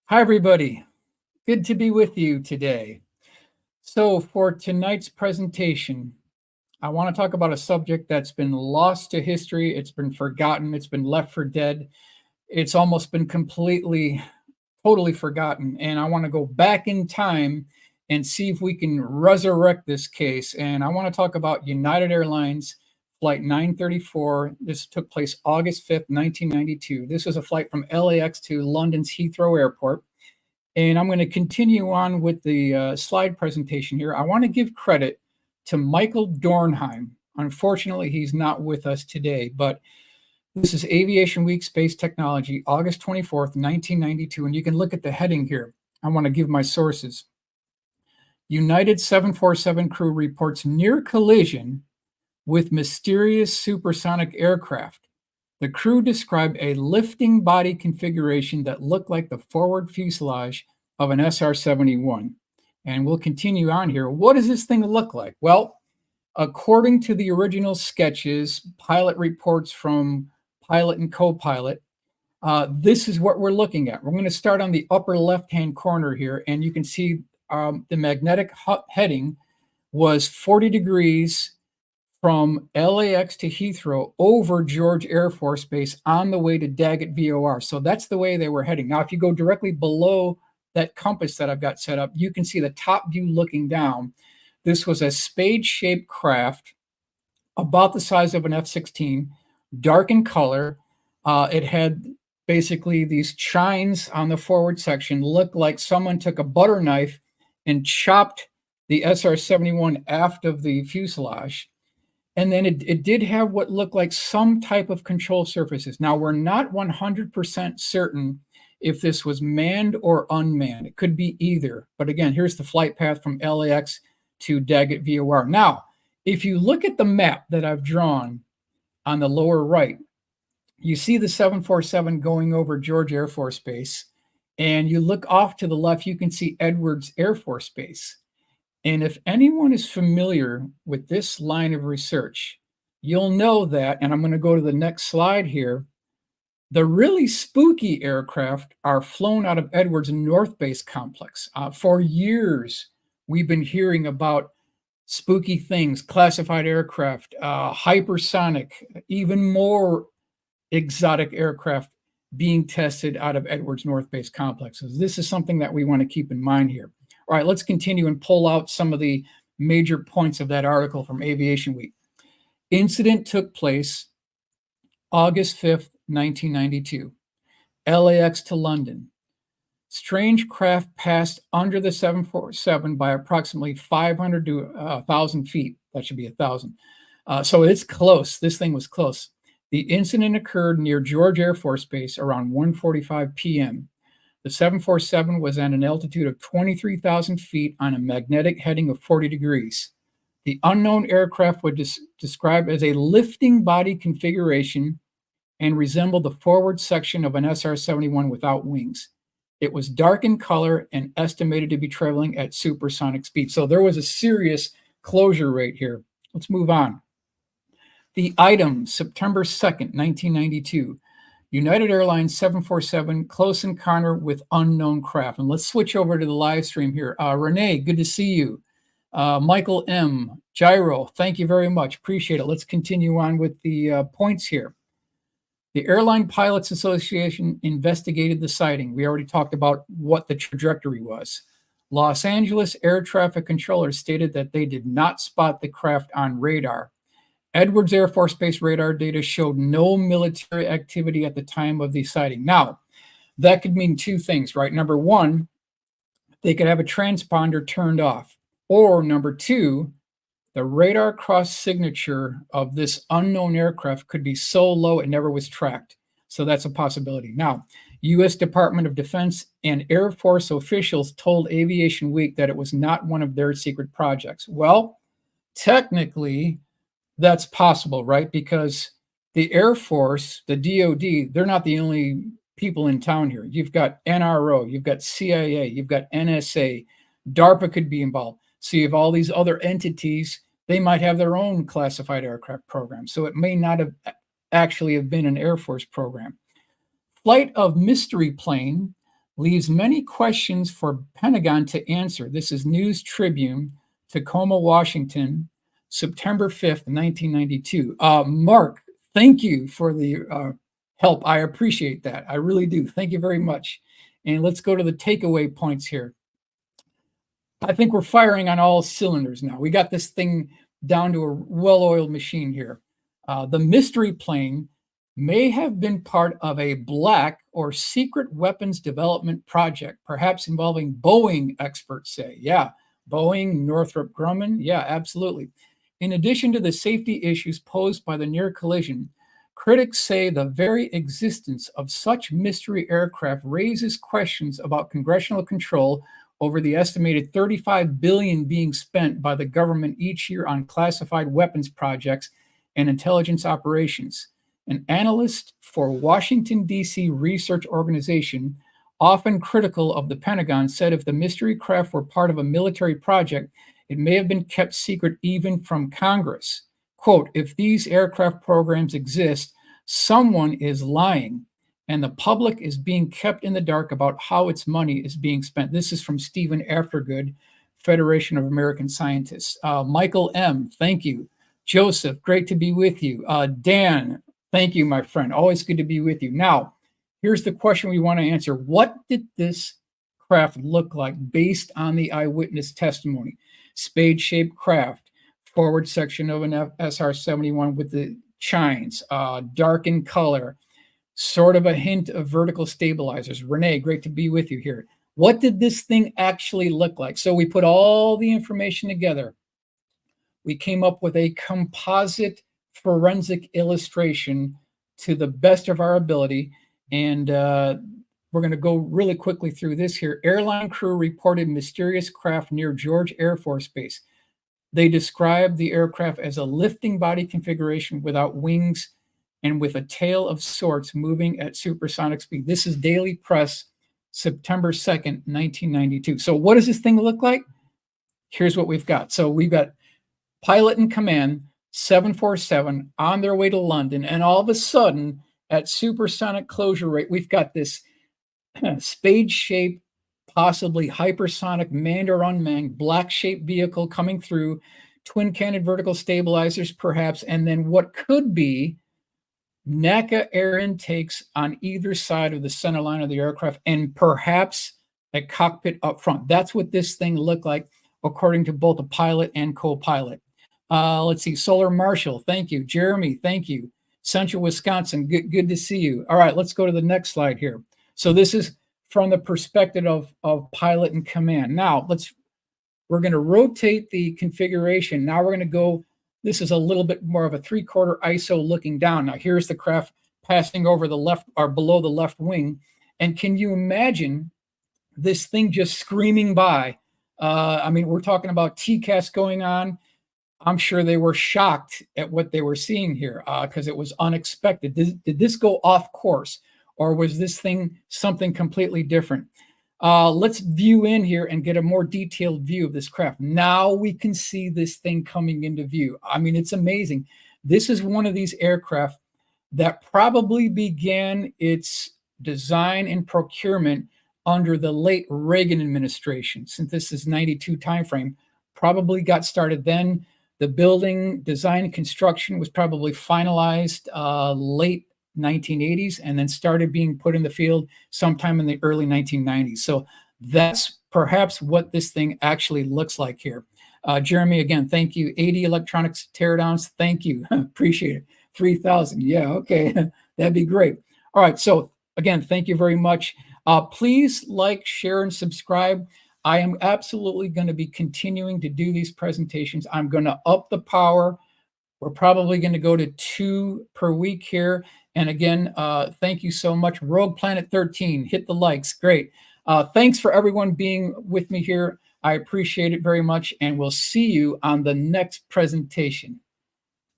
Hi, everybody. Good to be with you today. So, for tonight's presentation, I want to talk about a subject that's been lost to history. It's been forgotten. It's been left for dead. It's almost been completely, totally forgotten. And I want to go back in time and see if we can resurrect this case. And I want to talk about United Airlines Flight 934. This took place August 5th, 1992. This was a flight from LAX to London's Heathrow Airport. And I'm going to continue on with the slide presentation here. I want to give credit to Michael Dornheim. Unfortunately, he's not with us today, but this is Aviation Week Space Technology, August 24th, 1992. And you can look at the heading here. I want to give my sources. United 747 crew reports near collision with mysterious supersonic aircraft. The crew described a lifting body configuration that looked like the forward fuselage of an SR-71. And we'll continue on here. What does this thing look like? Well, according to the original sketches, pilot reports from pilot and co-pilot, this is what we're looking at. We're going to start on the upper left-hand corner here, and you can see the magnetic heading was 40 degrees from LAX to Heathrow over George Air Force Base on the way to Daggett VOR. So that's the way they were heading. Now, if you go directly below that compass that I've got set up, you can see the top view looking down. This was a spade-shaped craft about the size of an F-16, dark in color. It had basically these chines on the forward section, looked like someone took a butter knife and chopped the SR-71 aft of the fuselage. And then it did have what looked like some type of control surfaces. Now, we're not 100% certain if this was manned or unmanned. It could be either. But again, here's the flight path from LAX to Daggett VOR. Now, if you look at the map that I've drawn on the lower right, you see the 747 going over George Air Force Base. And you look off to the left, you can see Edwards Air Force Base. And if anyone is familiar with this line of research, you'll know that, and I'm going to go to the next slide here, the really spooky aircraft are flown out of Edwards North Base Complex. For years, we've been hearing about spooky things, classified aircraft, hypersonic, even more exotic aircraft being tested out of Edwards North Base Complexes. This is something that we want to keep in mind here. All right, let's continue and pull out some of the major points of that article from Aviation Week. Incident took place August 5th, 1992. LAX to London. Strange craft passed under the 747 by approximately 500 to 1,000 feet. That should be 1,000. So it's close. This thing was close. The incident occurred near George Air Force Base around 1:45 p.m. The 747 was at an altitude of 23,000 feet on a magnetic heading of 40 degrees. The unknown aircraft was described as a lifting body configuration and resembled the forward section of an SR-71 without wings. It was dark in color and estimated to be traveling at supersonic speed. So there was a serious closure rate here. Let's move on. The item, September 2nd, 1992. United Airlines 747, close encounter with unknown craft. And let's switch over to the live stream here. Renee, good to see you. Michael M., Gyro, thank you very much. Appreciate it. Let's continue on with the points here. The Airline Pilots Association investigated the sighting. We already talked about what the trajectory was. Los Angeles air traffic controllers stated that they did not spot the craft on radar. Edwards Air Force Base radar data showed no military activity at the time of the sighting. Now, that could mean two things, right? Number one, they could have a transponder turned off. Or number two, the radar cross signature of this unknown aircraft could be so low it never was tracked. So that's a possibility. Now, U.S. Department of Defense and Air Force officials told Aviation Week that it was not one of their secret projects. Well, technically, that's possible, right? Because the Air Force, the DoD, they're not the only people in town here. You've got NRO, you've got CIA, you've got NSA, DARPA could be involved. So you have all these other entities. They might have their own classified aircraft program. So it may not have actually have been an Air Force program. Flight of mystery plane leaves many questions for Pentagon to answer. This is News Tribune, Tacoma, Washington, September 5th, 1992. Mark, thank you for the help. I appreciate that. I really do. Thank you very much. And let's go to the takeaway points here. I think we're firing on all cylinders now. We got this thing down to a well-oiled machine here. The mystery plane may have been part of a black or secret weapons development project, perhaps involving Boeing, experts say. Yeah, Boeing, Northrop Grumman. Yeah, absolutely. In addition to the safety issues posed by the near collision, critics say the very existence of such mystery aircraft raises questions about congressional control over the estimated $35 billion being spent by the government each year on classified weapons projects and intelligence operations. An analyst for Washington, D.C. research organization, often critical of the Pentagon, said if the mystery craft were part of a military project, it may have been kept secret even from Congress. Quote, if these aircraft programs exist, someone is lying, and the public is being kept in the dark about how its money is being spent. This is from Stephen Aftergood, Federation of American Scientists. Michael M., thank you. Joseph, great to be with you. Dan, thank you, my friend. Always good to be with you. Now, here's the question we want to answer. What did this craft look like based on the eyewitness testimony? Spade-shaped craft, forward section of an SR-71 with the chines, dark in color, sort of a hint of vertical stabilizers. Renee, great to be with you here. What did this thing actually look like? So we put all the information together. We came up with a composite forensic illustration to the best of our ability. And we're going to go really quickly through this here. Airline crew reported mysterious craft near George Air Force Base. They described the aircraft as a lifting body configuration without wings and with a tail of sorts moving at supersonic speed. This is Daily Press, September 2nd, 1992. So what does this thing look like? Here's what we've got. So we've got pilot in command, 747, on their way to London. And all of a sudden, at supersonic closure rate, we've got this spade-shaped, possibly hypersonic, manned or unmanned, black-shaped vehicle coming through, twin-canned vertical stabilizers, perhaps, and then what could be NACA air intakes on either side of the center line of the aircraft, and perhaps a cockpit up front. That's what this thing looked like, according to both the pilot and co-pilot. Let's see, Solar Marshall, thank you. Jeremy, thank you. Central Wisconsin, good to see you. All right, let's go to the next slide here. So this is from the perspective of pilot and command. Now, we're going to rotate the configuration. Now we're going to go, this is a little bit more of a 3/4 ISO looking down. Now here's the craft passing over the left or below the left wing. And can you imagine this thing just screaming by? I mean, we're talking about TCAS going on. I'm sure they were shocked at what they were seeing here because it was unexpected. Did this go off course, or was this thing something completely different? Let's view in here and get a more detailed view of this craft. Now we can see this thing coming into view. I mean, it's amazing. This is one of these aircraft that probably began its design and procurement under the late Reagan administration. Since this is 92 timeframe, probably got started then. The building design and construction was probably finalized late 1980s and then started being put in the field sometime in the early 1990s. So that's perhaps what this thing actually looks like here. Jeremy, again, thank you. 80 electronics teardowns, thank you. Appreciate it. 3,000, yeah, okay, that'd be great. All right, so again, thank you very much. Please like, share, and subscribe. I am absolutely going to be continuing to do these presentations. I'm going to up the power. We're probably going to go to 2 per week here. And again, thank you so much. Rogue Planet 13, hit the likes. Great. Thanks for everyone being with me here. I appreciate it very much. And we'll see you on the next presentation.